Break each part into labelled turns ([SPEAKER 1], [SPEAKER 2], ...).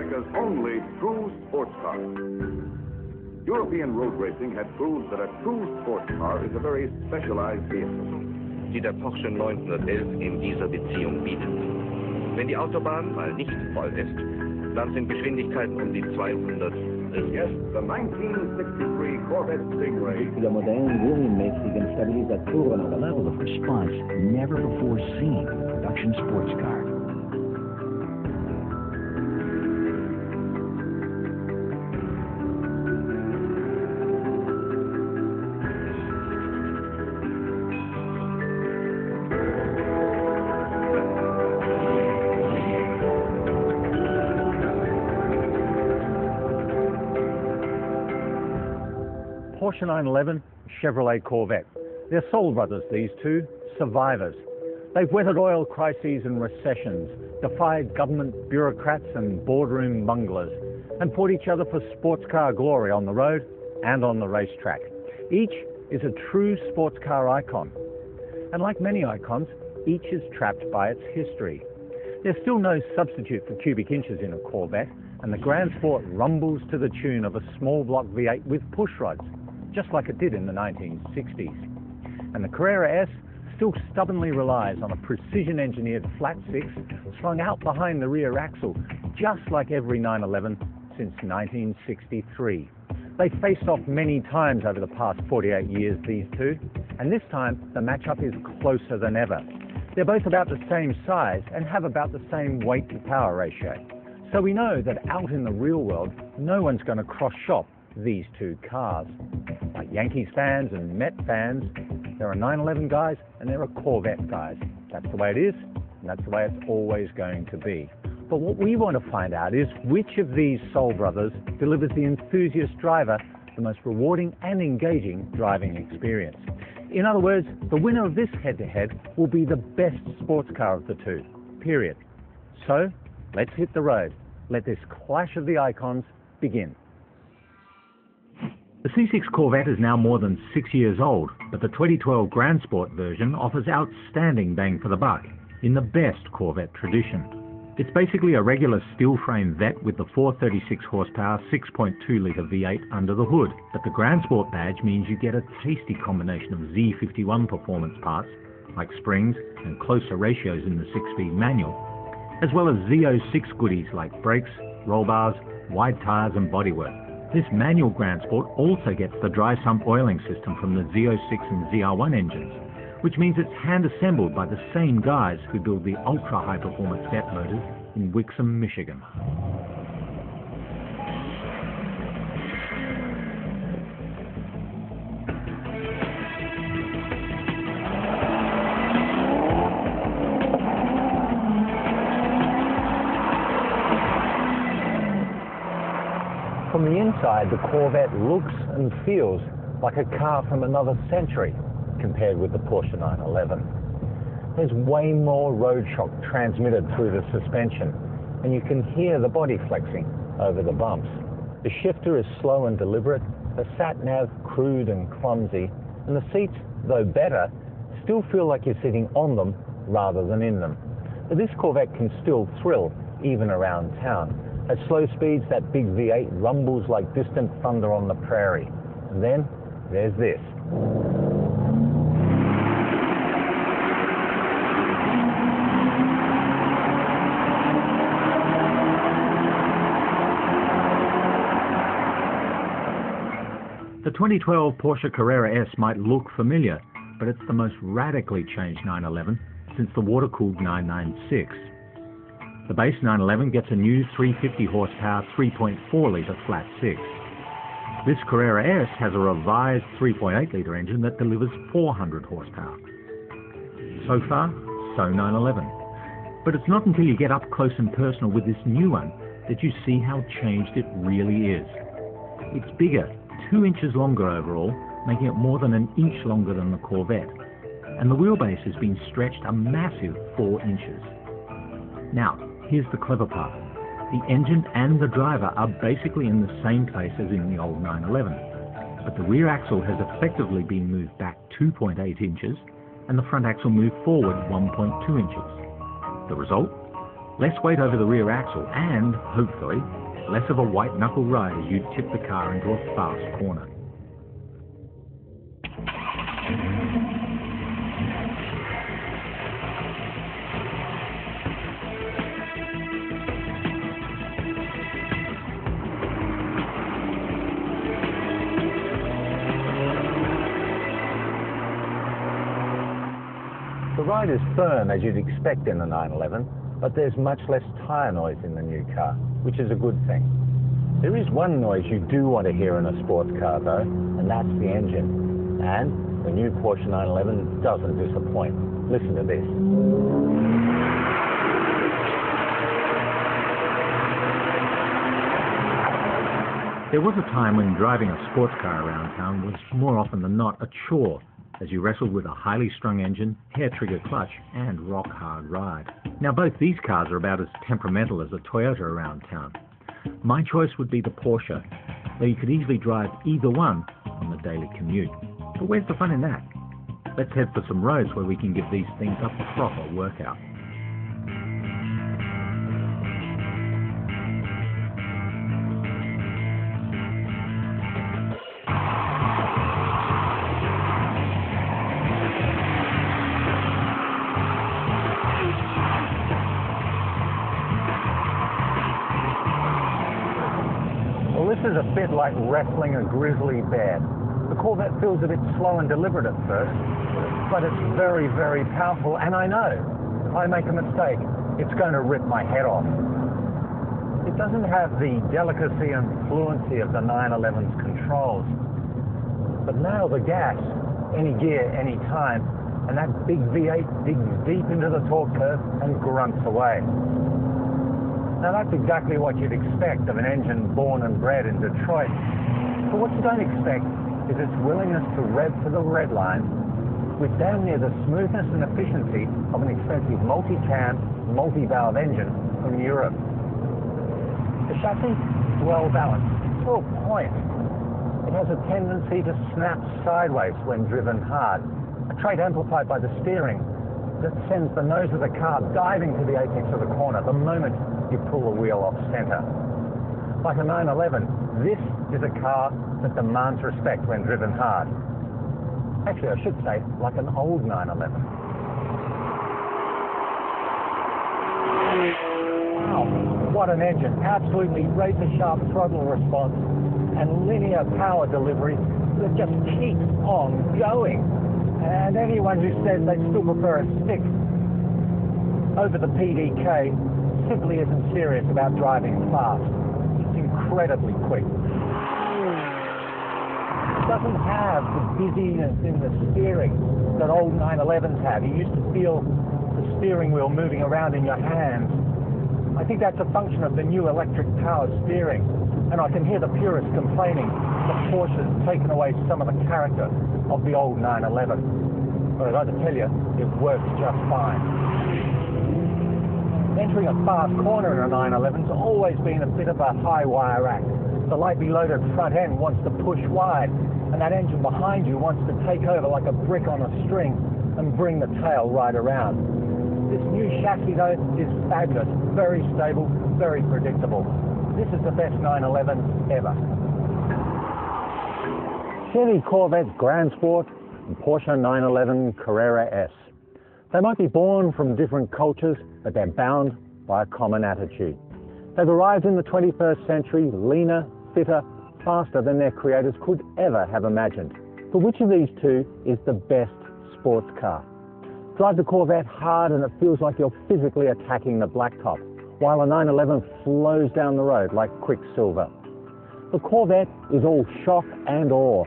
[SPEAKER 1] America's only true sports car. European road racing had proved that a true sports car is a very specialized vehicle.
[SPEAKER 2] Die der Porsche 911 in dieser Beziehung bietet. Wenn die Autobahn mal nicht voll ist, dann sind Geschwindigkeiten um die 200.
[SPEAKER 1] Yes, the 1963 Corvette Stingray.
[SPEAKER 3] The modern really makes the stabilizzatura a level of response never before seen in a production sports car.
[SPEAKER 4] Porsche 911, Chevrolet Corvette. They're soul brothers, these two, survivors. They've weathered oil crises and recessions, defied government bureaucrats and boardroom bunglers, and fought each other for sports car glory on the road and on the racetrack. Each is a true sports car icon. And like many icons, each is trapped by its history. There's still no substitute for cubic inches in a Corvette, and the Grand Sport rumbles to the tune of a small block V8 with push rods, just like it did in the 1960s. And the Carrera S still stubbornly relies on a precision-engineered flat six slung out behind the rear axle, just like every 911 since 1963. They've faced off many times over the past 48 years, these two, and this time the matchup is closer than ever. They're both about the same size and have about the same weight to power ratio. So we know that out in the real world, no one's going to cross-shop these two cars. Like Yankees fans and Met fans, there are 911 guys and there are Corvette guys. That's the way it is, and that's the way it's always going to be. But what we want to find out is which of these soul brothers delivers the enthusiast driver the most rewarding and engaging driving experience. In other words, the winner of this head-to-head will be the best sports car of the two, period. So, let's hit the road. Let this clash of the icons begin. The C6 Corvette is now more than 6 years old, but the 2012 Grand Sport version offers outstanding bang for the buck in the best Corvette tradition. It's basically a regular steel frame Vette with the 436 horsepower 6.2-litre V8 under the hood, but the Grand Sport badge means you get a tasty combination of Z51 performance parts, like springs and closer ratios in the 6-speed manual, as well as Z06 goodies like brakes, roll bars, wide tyres and bodywork. This manual Grand Sport also gets the dry sump oiling system from the Z06 and ZR1 engines, which means it's hand-assembled by the same guys who build the ultra-high-performance Vette motors in Wixom, Michigan. From the inside, the Corvette looks and feels like a car from another century compared with the Porsche 911. There's way more road shock transmitted through the suspension, and you can hear the body flexing over the bumps. The shifter is slow and deliberate, the sat-nav crude and clumsy, and the seats, though better, still feel like you're sitting on them rather than in them. But this Corvette can still thrill, even around town. At slow speeds, that big V8 rumbles like distant thunder on the prairie. And then, there's this. The 2012 Porsche Carrera S might look familiar, but it's the most radically changed 911 since the water-cooled 996. The base 911 gets a new 350 horsepower 3.4-litre flat six. This Carrera S has a revised 3.8-litre engine that delivers 400 horsepower. So far, so 911. But it's not until you get up close and personal with this new one that you see how changed it really is. It's bigger, 2 inches longer overall, making it more than an inch longer than the Corvette. And the wheelbase has been stretched a massive 4 inches. Now, here's the clever part. The engine and the driver are basically in the same place as in the old 911, but the rear axle has effectively been moved back 2.8 inches and the front axle moved forward 1.2 inches. The result?
[SPEAKER 5] Less weight over the rear axle and, hopefully, less of a white-knuckle ride as you tip the car into a fast corner.
[SPEAKER 4] The ride is firm as you'd expect in the 911, but there's much less tyre noise in the new car, which is a good thing. There is one noise you do want to hear in a sports car though, and that's the engine. And the new Porsche 911 doesn't disappoint. Listen to this.
[SPEAKER 5] There was a time when driving a sports car around town was more often than not a chore, as you wrestled with a highly strung engine, hair-trigger clutch, and rock-hard ride. Now both these cars are about as temperamental as a Toyota around town. My choice would be the Porsche, though you could easily drive either one on the daily commute. But where's the fun in that? Let's head for some roads where we can give these things a proper workout.
[SPEAKER 4] This is a bit like wrestling a grizzly bear. The Corvette feels a bit slow and deliberate at first, but it's very, very powerful, and I know if I make a mistake, it's going to rip my head off. It doesn't have the delicacy and fluency of the 911's controls, but now the gas, any gear, any time, and that big V8 digs deep into the torque curve and grunts away. Now that's exactly what you'd expect of an engine born and bred in Detroit. But what you don't expect is its willingness to rev to the red line with damn near the smoothness and efficiency of an expensive multi-cam, multi-valve engine from Europe. The chassis is well balanced to a point. It has a tendency to snap sideways when driven hard, a trait amplified by the steering that sends the nose of the car diving to the apex of the corner the moment you pull the wheel off center. Like a 911, this is a car that demands respect when driven hard. Actually, I should say, like an old 911. Wow, what an engine. Absolutely razor-sharp throttle response and linear power delivery that just keeps on going. And anyone who says they still prefer a stick over the PDK simply isn't serious about driving fast. It's incredibly quick. It doesn't have the busyness in the steering that old 911s have. You used to feel the steering wheel moving around in your hands. I think that's a function of the new electric powered steering. And I can hear the purists complaining that Porsche's taken away some of the character of the old 911. But I've got to tell you, it works just fine. Entering a fast corner in a 911's always been a bit of a high wire act. The lightly loaded front end wants to push wide, and that engine behind you wants to take over like a brick on a string and bring the tail right around. This new chassis though is fabulous, very stable, very predictable. This is the best 911 ever. Chevy Corvette Grand Sport and Porsche 911 Carrera S. They might be born from different cultures, but they're bound by a common attitude. They've arrived in the 21st century leaner, fitter, faster than their creators could ever have imagined. But which of these two is the best sports car? Drive the Corvette hard and it feels like you're physically attacking the blacktop, while a 911 flows down the road like quicksilver. The Corvette is all shock and awe.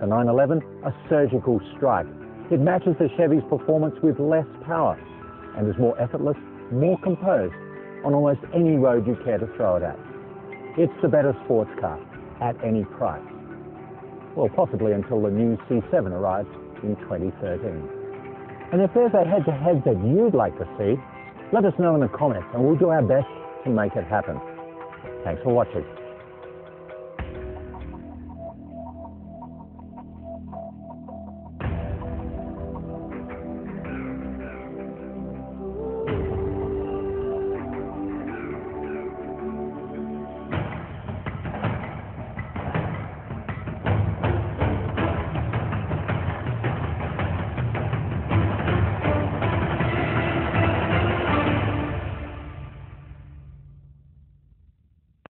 [SPEAKER 4] The 911, a surgical strike. It matches the Chevy's performance with less power and is more effortless, more composed on almost any road you care to throw it at. It's the better sports car at any price. Well, possibly until the new C7 arrives in 2013. And if there's a head-to-head that you'd like to see, let us know in the comments and we'll do our best to make it happen. Thanks for watching.